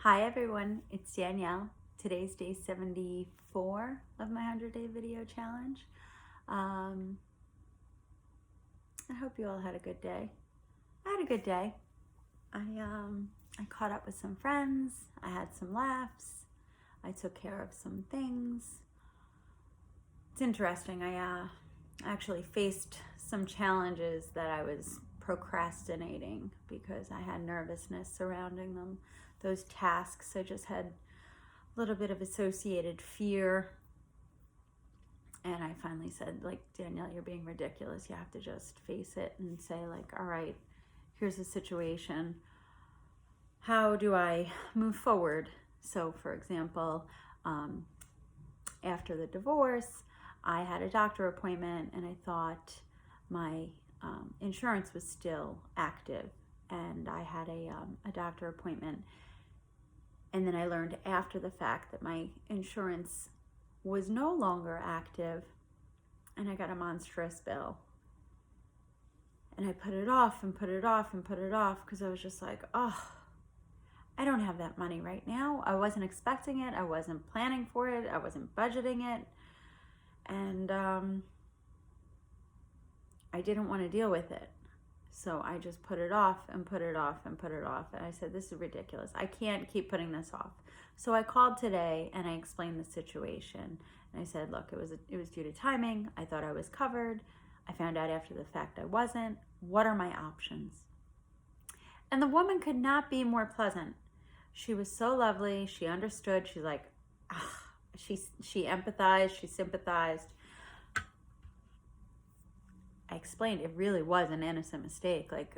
Hi everyone, it's Danielle. Today's day 74 of my 100-day video challenge. I hope you all had a good day. I had a good day. I caught up with some friends. I had some laughs. I took care of some things. It's interesting. I actually faced some challenges that I was procrastinating because I had nervousness surrounding them. Those tasks, I just had a little bit of associated fear. And I finally said, like, Danielle, you're being ridiculous. You have to just face it and say, like, all right, here's the situation. How do I move forward? So, for example, after the divorce, I had a doctor appointment and I thought my insurance was still active, and I had a doctor appointment. And then I learned after the fact that my insurance was no longer active, and I got a monstrous bill. And I put it off and put it off and put it off because I was just like, oh, I don't have that money right now. I wasn't expecting it. I wasn't planning for it. I wasn't budgeting it. And I didn't want to deal with it. So I just put it off and put it off and put it off. And I said, this is ridiculous. I can't keep putting this off. So I called today and I explained the situation. And I said, look, it was due to timing. I thought I was covered. I found out after the fact I wasn't. What are my options? And the woman could not be more pleasant. She was so lovely. She understood. She's like, she empathized. She sympathized. I explained it really was an innocent mistake. Like,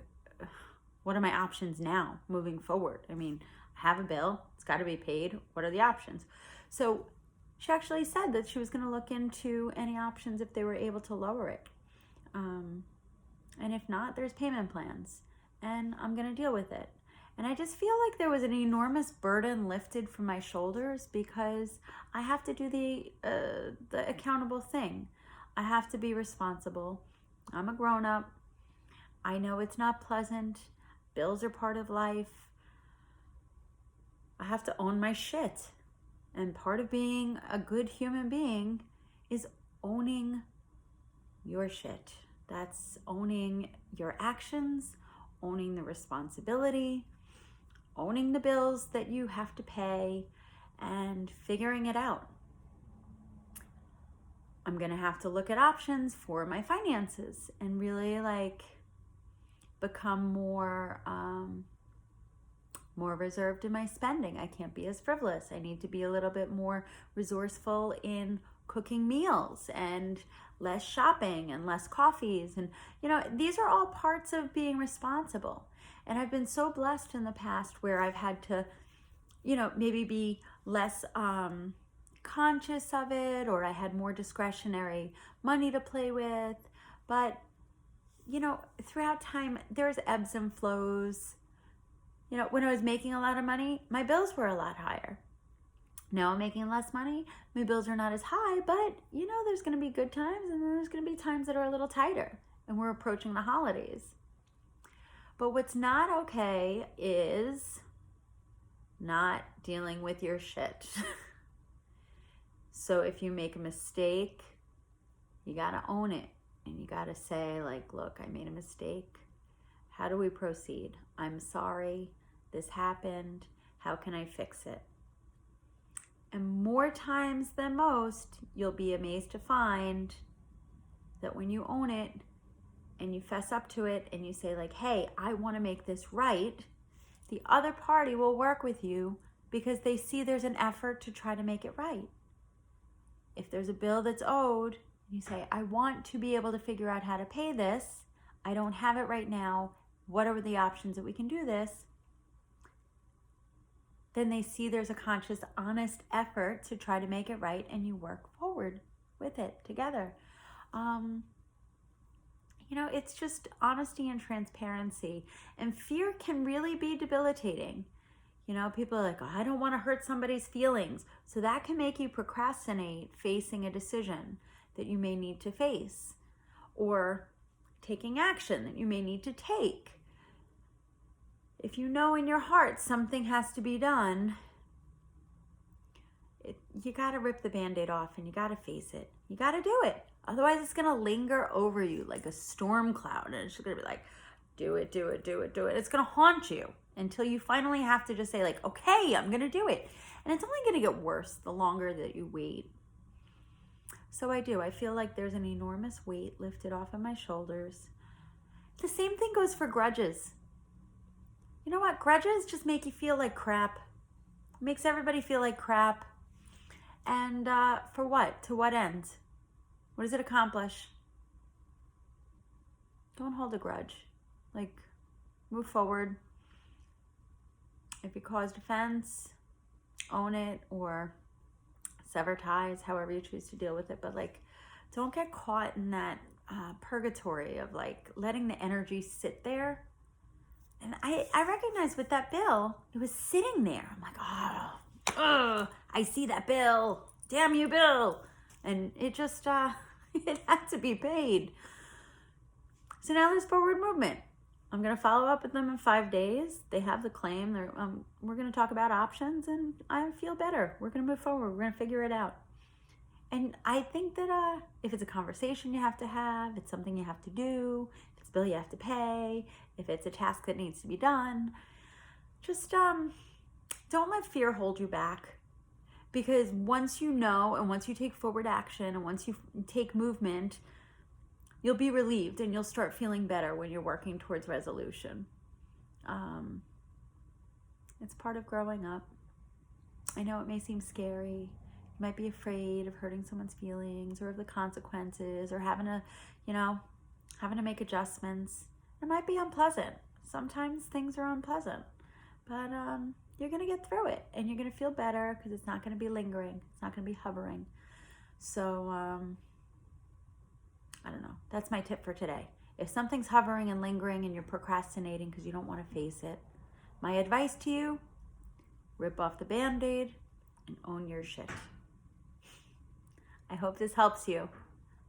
what are my options now moving forward? I mean, I have a bill. It's got to be paid. What are the options? So she actually said that she was going to look into any options if they were able to lower it. And if not, there's payment plans. And I'm going to deal with it. And I just feel like there was an enormous burden lifted from my shoulders because I have to do the accountable thing. I have to be responsible. I'm a grown-up. I know it's not pleasant. Bills are part of life. I have to own my shit. And part of being a good human being is owning your shit. That's owning your actions, owning the responsibility, owning the bills that you have to pay, and figuring it out. I'm going to have to look at options for my finances and really become more reserved in my spending. I can't be as frivolous. I need to be a little bit more resourceful in cooking meals and less shopping and less coffees. And, these are all parts of being responsible. And I've been so blessed in the past where I've had to, maybe be less conscious of it, or I had more discretionary money to play with. But throughout time there's ebbs and flows. When I was making a lot of money, my bills were a lot higher. Now I'm making less money, my bills are not as high, but there's going to be good times and then there's going to be times that are a little tighter, and we're approaching the holidays. But what's not okay is not dealing with your shit. So if you make a mistake, you got to own it. And you got to say, like, look, I made a mistake. How do we proceed? I'm sorry. This happened. How can I fix it? And more times than most, you'll be amazed to find that when you own it and you fess up to it and you say, like, hey, I want to make this right, the other party will work with you because they see there's an effort to try to make it right. If there's a bill that's owed, you say, I want to be able to figure out how to pay this. I don't have it right now. What are the options that we can do this? Then they see there's a conscious, honest effort to try to make it right, and you work forward with it together. It's just honesty and transparency. And fear can really be debilitating. People are like, oh, I don't want to hurt somebody's feelings. So that can make you procrastinate facing a decision that you may need to face, or taking action that you may need to take. if you know in your heart something has to be done, you got to rip the Band-Aid off and you got to face it. You got to do it. Otherwise, it's going to linger over you like a storm cloud. And it's just going to be like, do it, do it, do it, do it. It's going to haunt you until you finally have to just say like, okay, I'm going to do it. And it's only going to get worse the longer that you wait. So I do. I feel like there's an enormous weight lifted off of my shoulders. The same thing goes for grudges. You know what? Grudges just make you feel like crap. It makes everybody feel like crap. And for what? To what end? What does it accomplish? Don't hold a grudge. Like, move forward. If you caused offense, own it or sever ties, however you choose to deal with it. But like, don't get caught in that purgatory of like letting the energy sit there. And I recognize with that bill, it was sitting there. I'm like, oh, I see that bill. Damn you, Bill. And it just, it had to be paid. So now there's forward movement. I'm going to follow up with them in 5 days. They have the claim. We're going to talk about options and I feel better. We're going to move forward. We're going to figure it out. And I think that if it's a conversation you have to have, it's something you have to do, if it's a bill you have to pay, if it's a task that needs to be done, just don't let fear hold you back. Because once you know and once you take forward action and once you take movement, you'll be relieved and you'll start feeling better when you're working towards resolution. It's part of growing up. I know it may seem scary. You might be afraid of hurting someone's feelings or of the consequences or having to make adjustments. It might be unpleasant. Sometimes things are unpleasant, but you're going to get through it and you're going to feel better because it's not going to be lingering. It's not going to be hovering. So, I don't know. That's my tip for today. If something's hovering and lingering and you're procrastinating because you don't want to face it, my advice to you, rip off the Band-Aid and own your shit. I hope this helps you.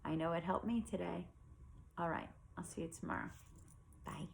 I know it helped me today. All right. I'll see you tomorrow. Bye.